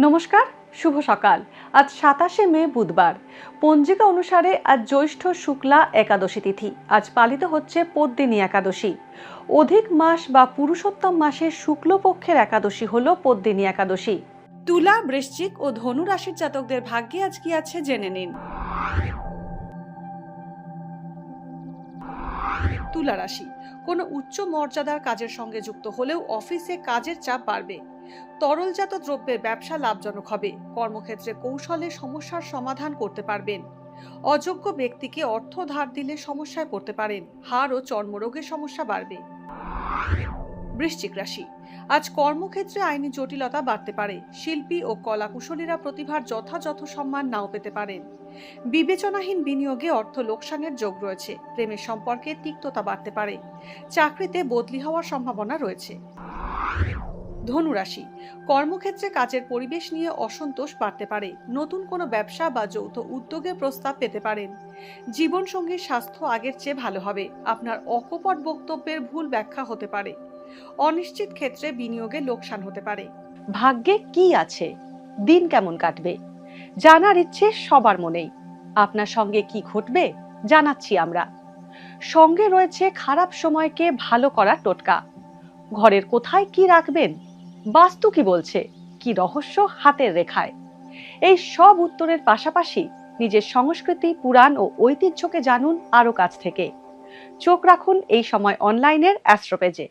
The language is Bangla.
নমস্কার, শুভ সকাল। আজ ২৭শে মে বুধবার। পঞ্জিকা অনুসারে আজ জ্যৈষ্ঠ শুক্লা একাদশী তিথি। আজ পালিত হচ্ছে পদ্মিনী একাদশী। অধিক মাস বা পুরুষোত্তম মাসের শুক্লপক্ষের একাদশী হল পদ্মিনী একাদশী। তুলা, বৃশ্চিক ও ধনু রাশির জাতকদের ভাগ্যে আজ কি আছে জেনে নিন। তুলা রাশি, কোনো উচ্চ মর্যাদার কাজের সঙ্গে যুক্ত হলেও অফিসে কাজের চাপ বাড়বে। তরলজাত দ্রব্যের ব্যবসা লাভজনক হবে। কর্মক্ষেত্রে কৌশলে সমস্যার সমাধান করতে পারবেন। অযোগ্য ব্যক্তিকে অর্থ ধার দিলে সমস্যায় পড়তে পারেন। হাড় ও চর্মরোগের সমস্যা বাড়বে। বৃশ্চিক রাশি, আজ কর্মক্ষেত্রে আইনি জটিলতা বাড়তে পারে। শিল্পী ও কলাকুশলীরা প্রতিভার যথাযথ সম্মান নাও পেতে পারেন। বিবেচনাহীন বিনিয়োগে অর্থ লোকসানের যোগ রয়েছে। প্রেমের সম্পর্কে তিক্ততা বাড়তে পারে। চাকরিতে বদলি হওয়ার সম্ভাবনা রয়েছে। ধনু রাশি, কর্মক্ষেত্রে কাজের পরিবেশ নিয়ে অসন্তোষ বাড়তে পারে। নতুন কোনো ব্যবসা বা যৌথ উদ্যোগের প্রস্তাব পেতে পারেন। জীবনসঙ্গীর স্বাস্থ্য আগের চেয়ে ভালো হবে। আপনার অকপট বক্তব্যের ভুল ব্যাখ্যা হতে পারে। অনিশ্চিত ক্ষেত্রে বিনিয়োগে লোকসান হতে পারে। ভাগ্যে কি আছে, দিন কেমন কাটবে, জানার ইচ্ছে সবার মনেই। আপনার সঙ্গে কি ঘটবে জানাচ্ছি আমরা। সঙ্গে রয়েছে খারাপ সময়কে ভালো করার টোটকা। ঘরের কোথায় কি রাখবেন, বাস্তু কি বলছে, কি রহস্য হাতের রেখায়। এই সব উত্তরের পাশাপাশি নিজের সংস্কৃতি, পুরাণ ও ঐতিহ্যকে জানুন আরো কাছ থেকে। চোখ রাখুন এই সময় অনলাইনের অ্যাস্ট্রো পেজে।